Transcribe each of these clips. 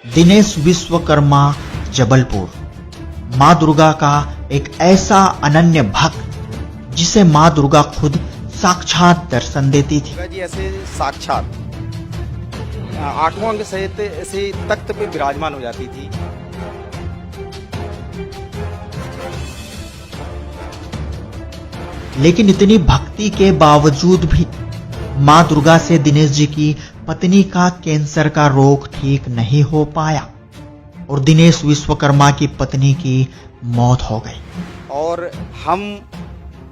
दिनेश विश्वकर्मा, जबलपुर। मां दुर्गा का एक ऐसा अनन्य भक्त जिसे मां दुर्गा खुद साक्षात दर्शन देती थी। दुर्गा जी ऐसे साक्षात आठवां अंग सहित ऐसे तख्त पे विराजमान हो जाती थी। लेकिन इतनी भक्ति के बावजूद भी मां दुर्गा से दिनेश जी की पत्नी का कैंसर का रोग ठीक नहीं हो पाया और दिनेश विश्वकर्मा की पत्नी की मौत हो गई। और हम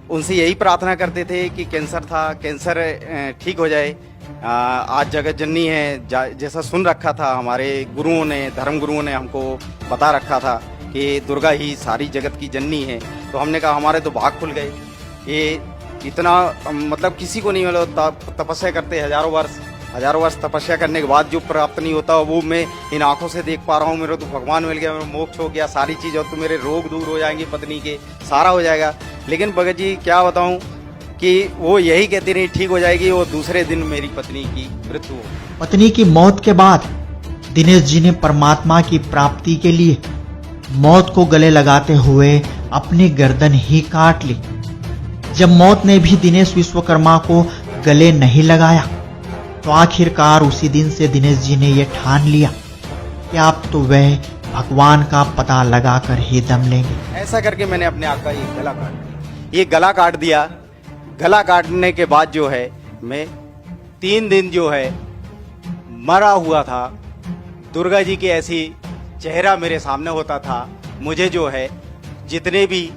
उनसे यही प्रार्थना करते थे कि कैंसर था, कैंसर ठीक हो जाए। आज जगत जननी है, जैसा सुन रखा था हमारे गुरुओं ने, धर्म गुरुओं ने हमको बता रखा था कि दुर्गा ही सारी जगत की जननी है। तो हमने कहा हमारे तो भाग खुल गए। ये इतना मतलब किसी को नहीं मिला। तपस्या करते हजारों वर्ष तपस्या करने के बाद जो प्राप्त नहीं होता वो मैं इन आंखों से देख पा रहा हूँ। मेरे तो भगवान मिल गया, मेरा मोक्ष हो गया, सारी चीज़, और तो मेरे रोग दूर हो जाएंगे, पत्नी के सारा हो जाएगा। लेकिन भगत जी क्या बताऊँ कि वो यही कहती रही ठीक हो जाएगी। वो दूसरे दिन मेरी पत्नी की मृत्यु हो। पत्नी की मौत के बाद दिनेश जी ने परमात्मा की प्राप्ति के लिए मौत को गले लगाते हुए अपनी गर्दन ही काट ली। जब मौत ने भी दिनेश विश्वकर्मा को गले नहीं लगाया तो आखिरकार उसी दिन से दिनेश जी ने यह ठान लिया कि अब तो वह भगवान का पता लगाकर ही दम लेंगे। ऐसा करके मैंने अपने आप का ये गला काट दिया। ये गला काट दिया। गला काटने के बाद जो है मैं 3 दिन जो है मरा हुआ था। दुर्गा जी की ऐसी चेहरा मेरे सामने होता था। मुझे जो है जितने भी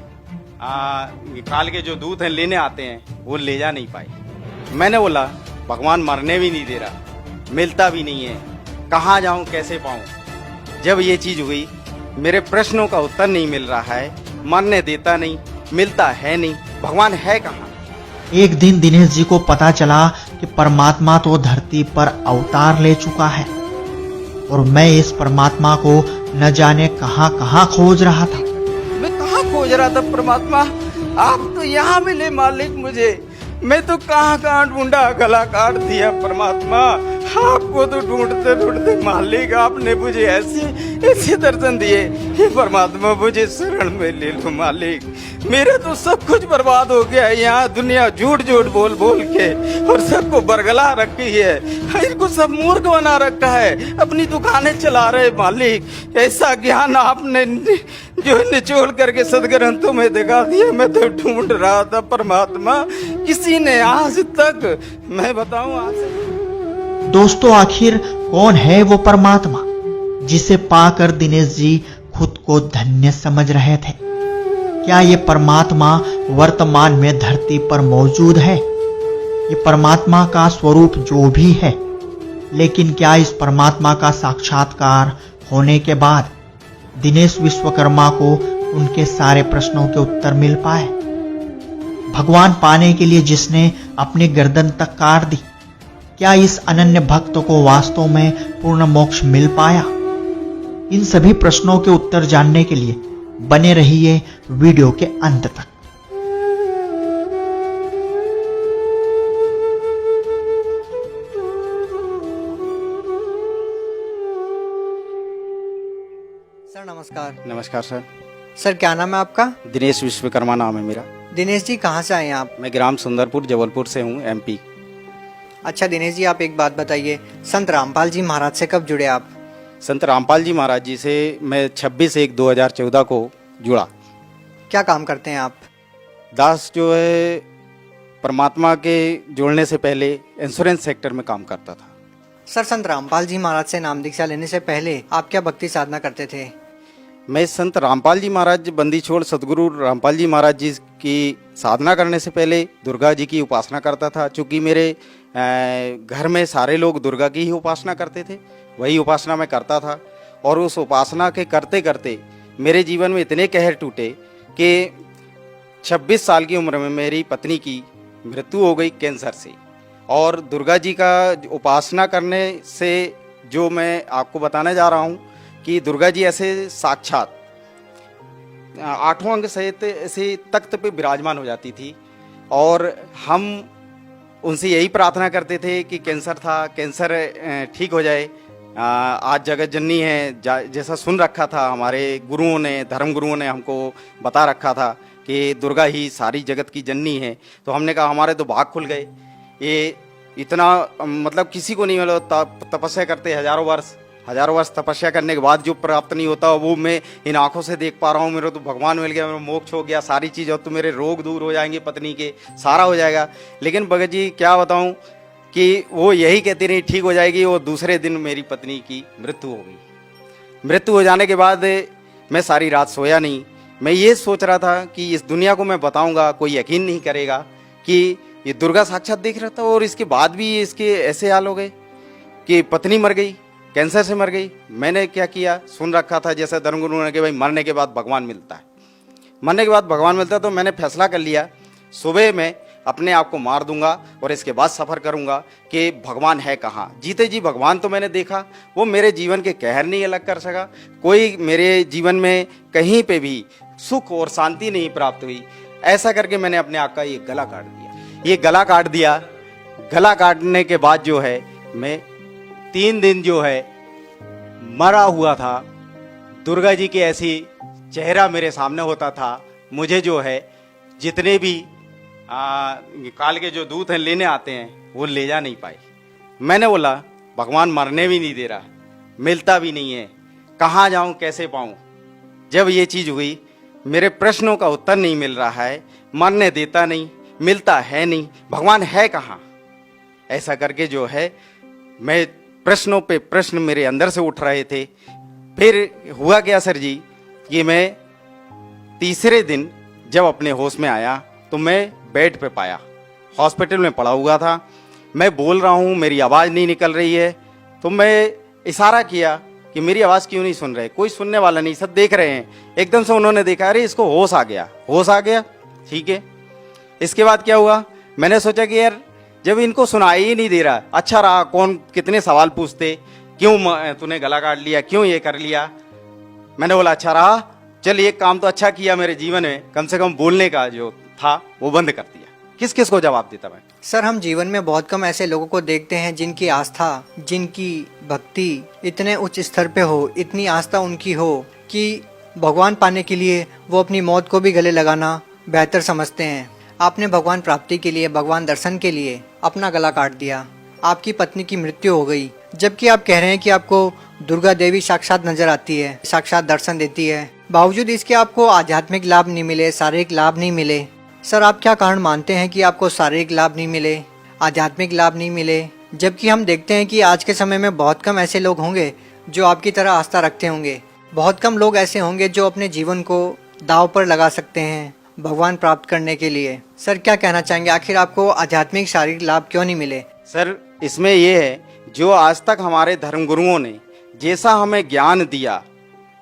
निकाल के जो दूध हैं लेने आते हैं वो ले जा नहीं पाए। मैंने बोला भगवान मरने भी नहीं दे रहा, मिलता भी नहीं है, कहाँ जाऊं, कैसे पाऊं। जब ये चीज हुई, मेरे प्रश्नों का उत्तर नहीं मिल रहा है, मरने देता नहीं, मिलता है नहीं, भगवान है कहाँ। एक दिन दिनेश जी को पता चला कि परमात्मा तो धरती पर अवतार ले चुका है और मैं इस परमात्मा को न जाने कहां कहां खोज रहा था। मैं कहाँ खोज रहा था परमात्मा, आप तो यहाँ मिले मालिक मुझे। मैं तो कहाँ ढूंढा, गला काट दिया परमात्मा। आपको तो ढूंढते ढूंढते मालिक आपने मुझे ऐसे दर्शन दिए। हे परमात्मा मुझे शरण में ले लो मालिक। मेरा तो सब कुछ बर्बाद हो गया है। यहाँ दुनिया झूठ बोल के और सबको बरगला रखी है। इनको सब मूर्ख बना रखा है, अपनी दुकानें चला रहे मालिक। ऐसा ज्ञान आपने जो निचोड़ करके सदग्रंथों में दिखा दिया। मैं तो ढूंढ रहा था परमात्मा, किसी ने आज तक, मैं बताऊं आज। दोस्तों आखिर कौन है वो परमात्मा जिसे पाकर दिनेश जी खुद को धन्य समझ रहे थे? क्या ये परमात्मा वर्तमान में धरती पर मौजूद है? ये परमात्मा का स्वरूप जो भी है, लेकिन क्या इस परमात्मा का साक्षात्कार होने के बाद दिनेश विश्वकर्मा को उनके सारे प्रश्नों के उत्तर मिल पाए? भगवान पाने के लिए जिसने अपनी गर्दन तक काट दी, क्या इस अनन्य भक्त को वास्तव में पूर्ण मोक्ष मिल पाया? इन सभी प्रश्नों के उत्तर जानने के लिए बने रहिए वीडियो के अंत तक। सर नमस्कार। नमस्कार सर। सर क्या नाम है आपका? दिनेश विश्वकर्मा नाम है मेरा। दिनेश जी कहाँ से आए हैं आप? मैं ग्राम सुंदरपुर जबलपुर से हूँ, MP। अच्छा दिनेश जी आप एक बात बताइए, संत रामपाल जी महाराज से कब जुड़े आप? संत रामपाल जी महाराज जी से मैं 26/1/2014 को जुड़ा। क्या काम करते हैं आप? दास जो है परमात्मा के जुड़ने से पहले इंश्योरेंस सेक्टर में काम करता था। सर संत रामपाल जी महाराज से नाम दीक्षा लेने से पहले आप क्या भक्ति साधना करते थे? मैं संत रामपाल जी महाराज बंदी छोड़ सदगुरु रामपाल जी महाराज जी की साधना करने से पहले दुर्गा जी की उपासना करता था। चूँकि मेरे घर में सारे लोग दुर्गा की ही उपासना करते थे, वही उपासना मैं करता था। और उस उपासना के करते करते मेरे जीवन में इतने कहर टूटे कि 26 साल की उम्र में मेरी पत्नी की मृत्यु हो गई कैंसर से। और दुर्गा जी का उपासना करने से जो मैं आपको बताने जा रहा हूँ कि दुर्गा जी ऐसे साक्षात आठवां अंग सहित ऐसे तख्त पे विराजमान हो जाती थी। और हम उनसे यही प्रार्थना करते थे कि कैंसर था, कैंसर ठीक हो जाए, आज जगत जननी है, जैसा सुन रखा था हमारे गुरुओं ने, धर्म गुरुओं ने हमको बता रखा था कि दुर्गा ही सारी जगत की जननी है। तो हमने कहा हमारे तो भाग खुल गए। ये इतना मतलब किसी को नहीं मिला, तपस्या करते हजारों वर्ष तपस्या करने के बाद जो प्राप्त नहीं होता वो मैं इन आंखों से देख पा रहा हूँ। मेरे तो भगवान मिल गया, मेरा मोक्ष हो गया, सारी चीज़, और तो मेरे रोग दूर हो जाएंगे, पत्नी के सारा हो जाएगा। लेकिन भगत जी क्या बताऊँ कि वो यही कहती रही ठीक हो जाएगी। वो दूसरे दिन मेरी पत्नी की मृत्यु हो गई। मृत्यु हो जाने के बाद मैं सारी रात सोया नहीं। मैं ये सोच रहा था कि इस दुनिया को मैं बताऊंगा, कोई यकीन नहीं करेगा कि ये दुर्गा साक्षात देख रहा था, और इसके बाद भी इसके ऐसे हाल हो गए कि पत्नी मर गई, कैंसर से मर गई। मैंने क्या किया, सुन रखा था जैसे धर्मगुरु ने कि भाई मरने के बाद भगवान मिलता है, मरने के बाद भगवान मिलता है। तो मैंने फैसला कर लिया सुबह मैं अपने आप को मार दूंगा और इसके बाद सफ़र करूंगा कि भगवान है कहाँ। जीते जी भगवान तो मैंने देखा, वो मेरे जीवन के कहर नहीं अलग कर सका। कोई मेरे जीवन में कहीं पे भी सुख और शांति नहीं प्राप्त हुई। ऐसा करके मैंने अपने आप का ये गला काट दिया। ये गला काट दिया। गला काटने के बाद जो है मैं 3 दिन जो है मरा हुआ था। दुर्गा जी के ऐसी चेहरा मेरे सामने होता था। मुझे जो है जितने भी काल के जो दूत हैं लेने आते हैं वो ले जा नहीं पाए। मैंने बोला भगवान मरने भी नहीं दे रहा, मिलता भी नहीं है, कहाँ जाऊं, कैसे पाऊं। जब ये चीज़ हुई, मेरे प्रश्नों का उत्तर नहीं मिल रहा है, मरने देता नहीं, मिलता है नहीं, भगवान है कहाँ। ऐसा करके जो है मैं प्रश्नों पे प्रश्न मेरे अंदर से उठ रहे थे। फिर हुआ क्या सर जी कि मैं तीसरे दिन जब अपने होश में आया तो मैं बेड पे पाया, हॉस्पिटल में पड़ा हुआ था। मैं बोल रहा हूँ, मेरी आवाज़ नहीं निकल रही है। तो मैं इशारा किया कि मेरी आवाज़ क्यों नहीं सुन रहे। कोई सुनने वाला नहीं, सब देख रहे हैं। एकदम से उन्होंने देखा अरे इसको होश आ गया, होश आ गया, ठीक है। इसके बाद क्या हुआ, मैंने सोचा कि यार जब इनको सुनाई ही नहीं दे रहा, अच्छा रहा, कौन कितने सवाल पूछते, क्यों तूने गला काट लिया, क्यों ये कर लिया। मैंने बोला अच्छा रहा, चल एक काम तो अच्छा किया मेरे जीवन में, कम से कम बोलने का जो था वो बंद कर दिया। किस किस को जवाब देता मैं। सर, हम जीवन में बहुत कम ऐसे लोगों को देखते हैं जिनकी आस्था, जिनकी भक्ति इतने उच्च स्तर पे हो, इतनी आस्था उनकी हो कि भगवान पाने के लिए वो अपनी मौत को भी गले लगाना बेहतर समझते हैं। आपने भगवान प्राप्ति के लिए, भगवान दर्शन के लिए अपना गला काट दिया। आपकी पत्नी की मृत्यु हो गई, जबकि आप कह रहे हैं कि आपको दुर्गा देवी साक्षात नजर आती है, साक्षात दर्शन देती है। बावजूद इसके आपको आध्यात्मिक लाभ नहीं मिले, शारीरिक लाभ नहीं मिले। सर, आप क्या कारण मानते हैं कि आपको शारीरिक लाभ नहीं मिले, आध्यात्मिक लाभ नहीं मिले, जबकि हम देखते हैं कि आज के समय में बहुत कम ऐसे लोग होंगे जो आपकी तरह आस्था रखते होंगे। बहुत कम लोग ऐसे होंगे जो अपने जीवन को दांव पर लगा सकते हैं भगवान प्राप्त करने के लिए। सर, क्या कहना चाहेंगे, आखिर आपको आध्यात्मिक शारीरिक लाभ क्यों नहीं मिले? सर, इसमें यह है जो आज तक हमारे धर्मगुरुओं ने जैसा हमें ज्ञान दिया,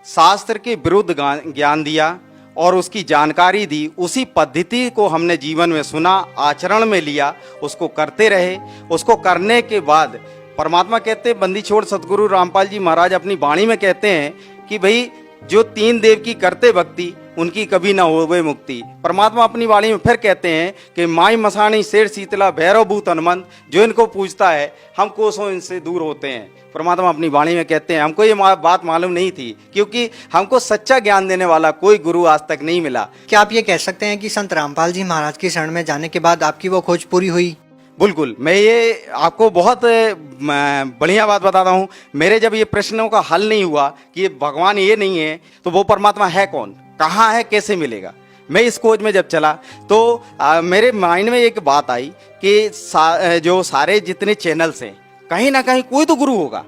शास्त्र के विरुद्ध ज्ञान दिया और उसकी जानकारी दी, उसी पद्धति को हमने जीवन में सुना, आचरण में लिया, उसको करते रहे। उसको करने के बाद परमात्मा कहते हैं, बंदी छोड़ सतगुरु रामपाल जी महाराज अपनी वाणी में कहते हैं कि भाई जो 3 देव की करते भक्ति उनकी कभी ना होवे मुक्ति। परमात्मा अपनी वाणी में फिर कहते हैं कि माई मसाणी शेर शीतला भैरव भूत हनुमंत, जो इनको पूजता है हम कोसों इनसे दूर होते हैं। परमात्मा अपनी वाणी में कहते हैं। हमको ये बात मालूम नहीं थी क्योंकि हमको सच्चा ज्ञान देने वाला कोई गुरु आज तक नहीं मिला। क्या आप ये कह सकते हैं कि संत रामपाल जी महाराज की शरण में जाने के बाद आपकी वो खोज पूरी हुई? बिल्कुल, मैं ये आपको बहुत बढ़िया बात बताता हूँ। मेरे जब ये प्रश्नों का हल नहीं हुआ कि ये भगवान ये नहीं है तो वो परमात्मा है कौन, कहाँ है, कैसे मिलेगा, मैं इस खोज में जब चला तो मेरे माइंड में एक बात आई कि जो सारे जितने चैनल्स हैं कहीं ना कहीं कोई तो गुरु होगा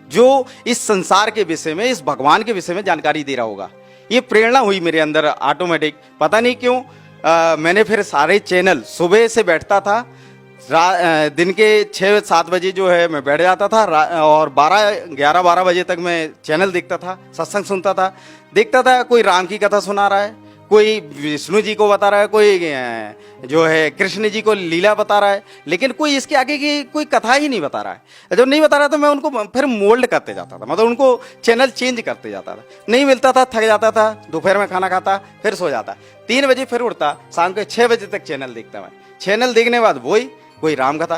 जो इस संसार के विषय में, इस भगवान के विषय में जानकारी दे रहा होगा। ये प्रेरणा हुई मेरे अंदर ऑटोमेटिक, पता नहीं क्यों। मैंने फिर सारे चैनल, सुबह से बैठता था, दिन के 6-7 बजे जो है मैं बैठ जाता था और 11-12 बजे तक मैं चैनल देखता था, सत्संग सुनता था, देखता था कोई राम की कथा सुना रहा है, कोई विष्णु जी को बता रहा है, कोई जो है कृष्ण जी को लीला बता रहा है, लेकिन कोई इसके आगे की कोई कथा ही नहीं बता रहा है। जब नहीं बता रहा तो मैं उनको फिर मोल्ड करते जाता था, मतलब उनको चैनल चेंज करते जाता था। नहीं मिलता था, थक जाता था, दोपहर में खाना खाता, फिर सो जाता। 3 बजे फिर उठता, शाम के 6 बजे तक चैनल देखता मैं। चैनल देखने के बाद वही कोई राम कथा,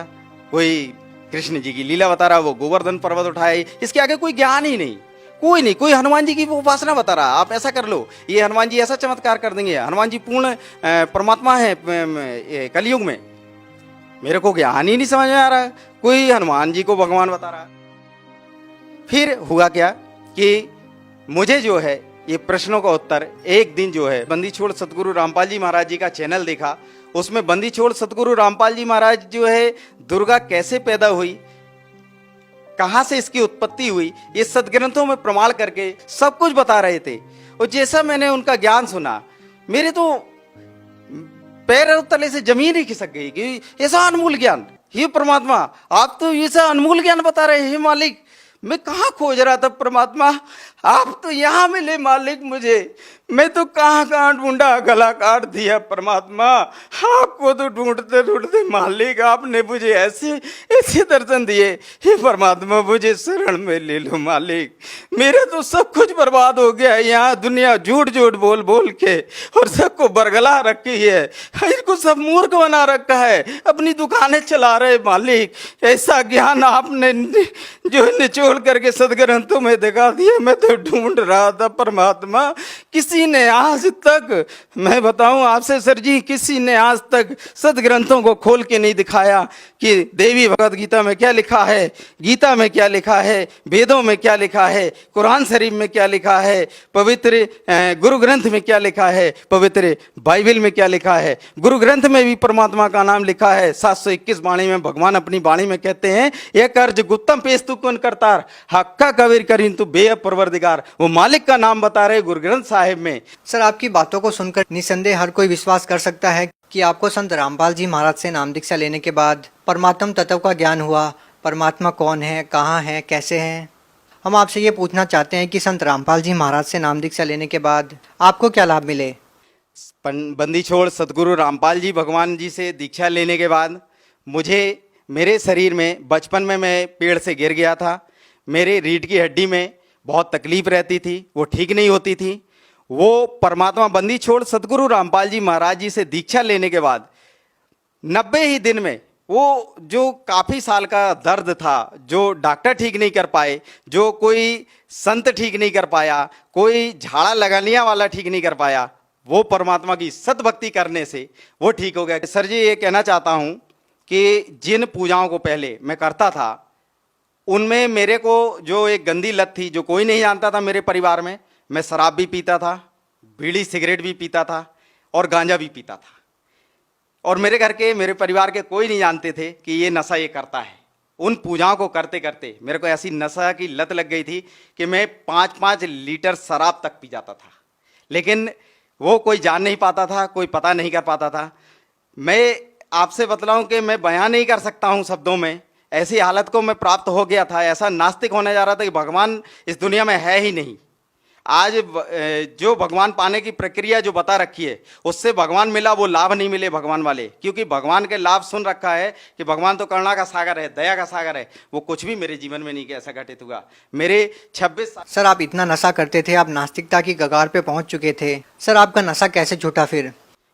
कोई कृष्ण जी की लीला बता रहा, वो गोवर्धन पर्वत उठाए, इसके आगे कोई ज्ञान ही नहीं, कोई नहीं। कोई हनुमान जी की वो उपासना बता रहा, आप ऐसा कर लो, ये हनुमान जी ऐसा चमत्कार कर देंगे, हनुमान जी पूर्ण परमात्मा है कलयुग में। मेरे को ज्ञान ही नहीं समझ में आ रहा, कोई हनुमान जी को भगवान बता रहा। फिर हुआ क्या कि मुझे जो है ये प्रश्नों का उत्तर एक दिन जो है बंदी छोड़ सतगुरु रामपाल जी महाराज जी का चैनल देखा, उसमें बंदी छोड़ सतगुरु रामपाल जी महाराज जो है दुर्गा कैसे पैदा हुई, कहां से इसकी उत्पत्ति हुई, ये सदग्रंथों में प्रमाण करके सब कुछ बता रहे थे। और जैसा मैंने उनका ज्ञान सुना, मेरे तो पैर तले से जमीन ही खिसक गई कि ऐसा अनमोल ज्ञान, हे परमात्मा आप तो ऐसा अनमोल ज्ञान बता रहे हैं मालिक, मैं कहाँ खोज रहा था परमात्मा, आप तो यहाँ मिले मालिक मुझे, मैं तो कहाँ ढूंढा, गला काट दिया परमात्मा, आपको तो ढूंढते ढूंढते मालिक आपने मुझे ऐसे ऐसे दर्शन दिए, हे परमात्मा मुझे शरण में ले लो मालिक, मेरा तो सब कुछ बर्बाद हो गया है, यहाँ दुनिया झूठ झूठ बोल बोल के और सबको बरगला रखी है, इनको सब मूर्ख बना रखा है, अपनी दुकानें चला रहे मालिक, ऐसा ज्ञान आपने जो निचोड़ करके सदग्रंथों में दिखा दिया, मैं तो ढूंढ रहा था परमात्मा, किसी ने आज तक, मैं बताऊं आपसे सर जी, किसी ने आज तक सदग्रंथों को खोल के नहीं दिखाया कि देवी भगवत गीता में क्या लिखा है, गीता में क्या लिखा है, वेदों में क्या लिखा है, कुरान शरीफ में क्या लिखा है, पवित्र गुरु ग्रंथ में क्या लिखा है, पवित्र बाइबल में क्या लिखा है। गुरु ग्रंथ में भी परमात्मा का नाम लिखा है, 721 वाणी में भगवान अपनी वाणी में कहते हैं, यह कर्ज गुत्तम पेश तू कौन करतार, हक्का कबीर करीन तू बेअब परवरदिगार, वो मालिक का नाम बता रहे गुरु ग्रंथ साहिब में। सर आपकी बातों को सुनकर निसंदेह हर कोई विश्वास कर सकता है कि आपको संत रामपाल जी महाराज से नाम दीक्षा लेने के बाद परमात्म तत्व का ज्ञान हुआ, परमात्मा कौन है, कहाँ है, कैसे है। हम आपसे ये पूछना चाहते हैं कि संत रामपाल जी महाराज से नाम दीक्षा लेने के बाद आपको क्या लाभ मिले। बंदी छोड़ सदगुरु रामपाल जी भगवान जी से दीक्षा लेने के बाद मुझे मेरे शरीर में, बचपन में मैं पेड़ से गिर गया था, मेरे रीढ़ की हड्डी में बहुत तकलीफ रहती थी, वो ठीक नहीं होती थी। वो परमात्मा बंदी छोड़ सदगुरु रामपाल जी महाराज जी से दीक्षा लेने के बाद 90 ही दिन में वो जो काफ़ी साल का दर्द था, जो डॉक्टर ठीक नहीं कर पाए, जो कोई संत ठीक नहीं कर पाया, कोई झाड़ा लगानिया वाला ठीक नहीं कर पाया, वो परमात्मा की सतभक्ति करने से वो ठीक हो गया। सर जी ये कहना चाहता हूँ कि जिन पूजाओं को पहले मैं करता था, उनमें मेरे को जो एक गंदी लत थी, जो कोई नहीं जानता था मेरे परिवार में, मैं शराब भी पीता था, बीड़ी सिगरेट भी पीता था और गांजा भी पीता था। और मेरे घर के, मेरे परिवार के कोई नहीं जानते थे कि ये नशा ये करता है। उन पूजाओं को करते करते मेरे को ऐसी नशा की लत लग गई थी कि मैं 5-5 लीटर शराब तक पी जाता था, लेकिन वो कोई जान नहीं पाता था, कोई पता नहीं कर पाता था। मैं आपसे बतलाऊं कि मैं बयान नहीं कर सकता हूं शब्दों में, ऐसी हालत को मैं प्राप्त हो गया था, ऐसा नास्तिक होने जा रहा था कि भगवान इस दुनिया में है ही नहीं। आज जो भगवान पाने की प्रक्रिया जो बता रखी है, उससे भगवान मिला, वो लाभ नहीं मिले भगवान वाले, क्योंकि भगवान के लाभ सुन रखा है कि भगवान तो करुणा का सागर है, दया का सागर है। वो कुछ भी मेरे जीवन में नहीं ऐसा घटित हुआ। मेरे 26 साल। सर आप इतना नशा करते थे, आप नास्तिकता की कगार पे पहुंच चुके थे, सर आपका नशा कैसे छूटा फिर।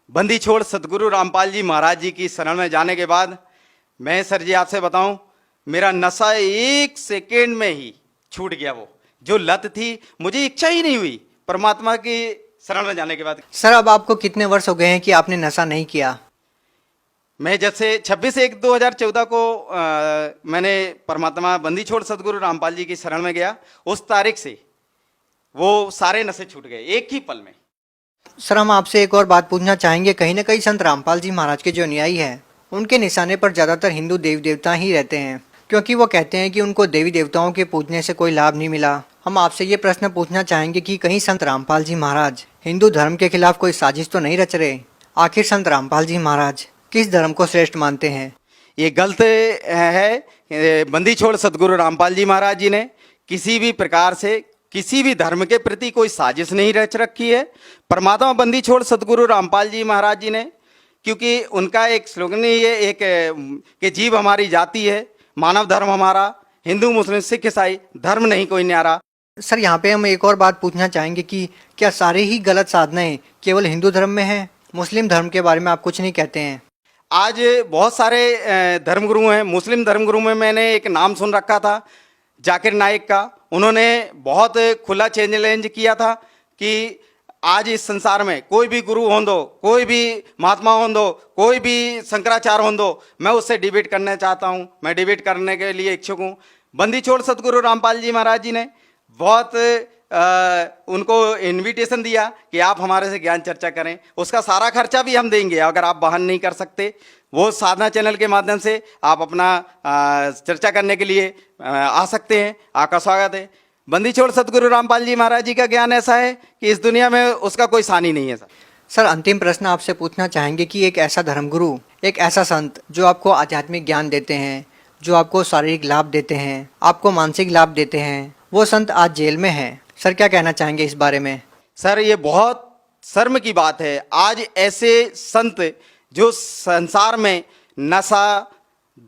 बंदी छोड़ सदगुरु रामपाल जी महाराज जी की शरण में जाने के बाद मैं सर जी आपसे बताऊं, मेरा नशा 1 सेकेंड में ही छूट गया। वो जो लत थी, मुझे इच्छा ही नहीं हुई परमात्मा की शरण में जाने के बाद। सर अब आपको कितने वर्ष हो गए हैं कि आपने नशा नहीं किया। मैं जब से 26/1/2014 को मैंने परमात्मा बंदी छोड़ सदगुरु रामपाल जी की शरण में गया, उस तारीख से वो सारे नशे छूट गए एक ही पल में। सर हम आपसे एक और बात पूछना चाहेंगे, कहीं ना कहीं संत रामपाल जी महाराज के जो अनुयायी हैं, उनके निशाने पर ज़्यादातर हिंदू देवी देवता ही रहते हैं, क्योंकि वो कहते हैं कि उनको देवी देवताओं के पूजने से कोई लाभ नहीं मिला। हम आपसे ये प्रश्न पूछना चाहेंगे कि कहीं संत रामपाल जी महाराज हिंदू धर्म के खिलाफ कोई साजिश तो नहीं रच रहे। आखिर संत रामपाल जी महाराज किस धर्म को श्रेष्ठ मानते हैं। ये गलत है। बंदी छोड़ सदगुरु रामपाल जी महाराज जी ने किसी भी प्रकार से किसी भी धर्म के प्रति कोई साजिश नहीं रच रखी है। परमात्मा बंदी छोड़ सदगुरु रामपाल जी महाराज जी ने, क्योंकि उनका एक स्लोगन ही है एक कि जीव हमारी जाति है, मानव धर्म हमारा, हिंदू मुस्लिम सिख ईसाई धर्म नहीं कोई न्यारा। सर यहाँ पे हम एक और बात पूछना चाहेंगे कि क्या सारे ही गलत साधनाएं केवल हिंदू धर्म में हैं, मुस्लिम धर्म के बारे में आप कुछ नहीं कहते हैं। आज बहुत सारे धर्मगुरु हैं। मुस्लिम धर्मगुरु में मैंने एक नाम सुन रखा था, जाकिर नाइक का। उन्होंने बहुत खुला चैलेंज किया था कि आज इस संसार में कोई भी गुरु हों दो, कोई भी महात्मा हों दो, कोई भी शंकराचार्य हों दो, मैं उससे डिबेट करना चाहता हूँ, मैं डिबेट करने के लिए इच्छुक हूँ। बंदी छोड़ सतगुरु रामपाल जी महाराज जी ने बहुत उनको इनविटेशन दिया कि आप हमारे से ज्ञान चर्चा करें, उसका सारा खर्चा भी हम देंगे। अगर आप वहन नहीं कर सकते, वो साधना चैनल के माध्यम से आप अपना चर्चा करने के लिए आ सकते हैं। आपका स्वागत है। बंदी छोड़ सतगुरु रामपाल जी महाराज जी का ज्ञान ऐसा है कि इस दुनिया में उसका कोई सानी नहीं है। सर, अंतिम प्रश्न आपसे पूछना चाहेंगे कि एक ऐसा धर्मगुरु, एक ऐसा संत जो आपको आध्यात्मिक ज्ञान देते हैं, जो आपको शारीरिक लाभ देते हैं, आपको मानसिक लाभ देते हैं, वो संत आज जेल में है। सर, क्या कहना चाहेंगे इस बारे में? सर, ये बहुत शर्म की बात है। आज ऐसे संत जो संसार में नशा,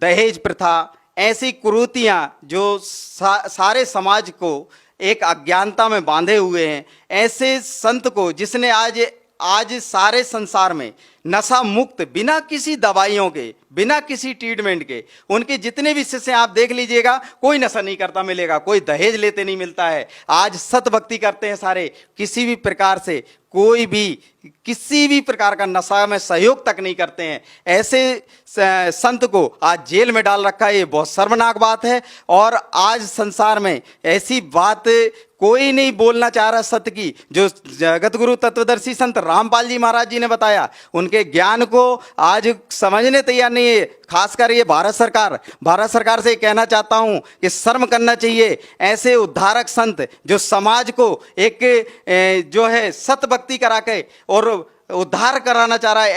दहेज प्रथा, ऐसी कुरीतियां जो सारे समाज को एक अज्ञानता में बांधे हुए हैं, ऐसे संत को जिसने आज सारे संसार में नशा मुक्त, बिना किसी दवाइयों के, बिना किसी ट्रीटमेंट के, उनके जितने भी शिष्य आप देख लीजिएगा, कोई नशा नहीं करता मिलेगा, कोई दहेज लेते नहीं मिलता है। आज सत भक्ति करते हैं सारे, किसी भी प्रकार से कोई भी किसी भी प्रकार का नशा में सहयोग तक नहीं करते हैं। ऐसे संत को आज जेल में डाल रखा है, ये बहुत शर्मनाक बात है। और आज संसार में ऐसी बात कोई नहीं बोलना चाह रहा सत्य की, जो जगत गुरु तत्वदर्शी संत रामपाल जी महाराज जी ने बताया, उनके ज्ञान को आज समझने तैयार नहीं है। खासकर ये भारत सरकार से कहना चाहता हूं कि शर्म करना चाहिए। ऐसे उद्धारक संत जो समाज को एक जो है सत भक्ति करा के और उद्धार कराना चाह रहा है,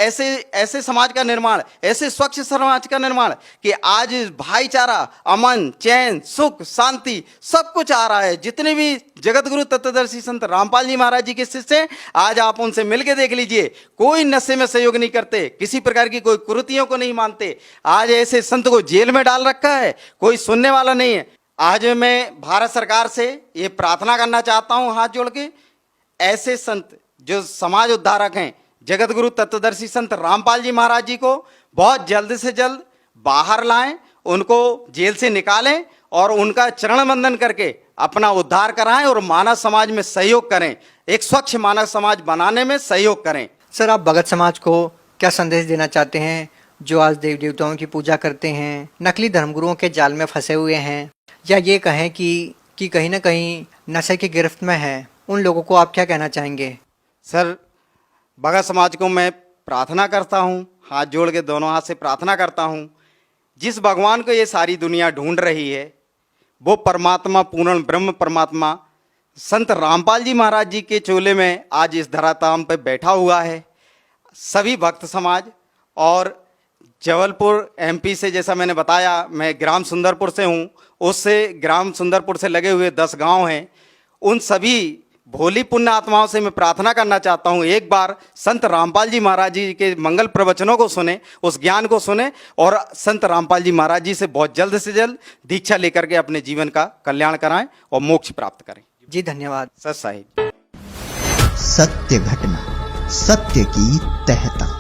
ऐसे समाज का निर्माण, ऐसे स्वच्छ समाज का निर्माण कि आज भाईचारा, अमन, चैन, सुख, शांति सब कुछ आ रहा है। जितने भी जगत गुरु तत्वदर्शी संत रामपाल जी महाराज जी के शिष्य हैं, आज आप उनसे मिलकर देख लीजिए, कोई नशे में सहयोग नहीं करते, किसी प्रकार की कोई कुरीतियों को नहीं मानते। आज ऐसे संत को जेल में डाल रखा है, कोई सुनने वाला नहीं है। आज मैं भारत सरकार से ये प्रार्थना करना चाहता हूं हाथ जोड़ के, ऐसे संत जो समाज उद्धारक हैं, जगत गुरु तत्वदर्शी संत रामपाल जी महाराज जी को बहुत जल्द से जल्द बाहर लाएं, उनको जेल से निकालें और उनका चरण वंदन करके अपना उद्धार कराएं और मानव समाज में सहयोग करें, एक स्वच्छ मानव समाज बनाने में सहयोग करें। सर, आप भगत समाज को क्या संदेश देना चाहते हैं जो आज देवी देवताओं की पूजा करते हैं, नकली धर्मगुरुओं के जाल में फंसे हुए हैं, या ये कहें कि कहीं ना कहीं नशे की गिरफ्त में है, उन लोगों को आप क्या कहना चाहेंगे? सर, भगत समाज को मैं प्रार्थना करता हूँ, हाथ जोड़ के दोनों हाथ से प्रार्थना करता हूँ, जिस भगवान को ये सारी दुनिया ढूंढ रही है, वो परमात्मा, पूर्ण ब्रह्म परमात्मा संत रामपाल जी महाराज जी के चोले में आज इस धराधाम पे बैठा हुआ है। सभी भक्त समाज और जबलपुर एमपी से, जैसा मैंने बताया, मैं ग्राम सुंदरपुर से हूँ, उससे ग्राम सुंदरपुर से लगे हुए 10 गांव हैं, उन सभी भोली पुण्य आत्माओं से मैं प्रार्थना करना चाहता हूँ, एक बार संत रामपाल जी महाराज जी के मंगल प्रवचनों को सुने, उस ज्ञान को सुने और संत रामपाल जी महाराज जी से बहुत जल्द से जल्द दीक्षा लेकर के अपने जीवन का कल्याण कराएं और मोक्ष प्राप्त करें। जी धन्यवाद। सत साहिब। सत्य घटना, सत्य की तहता।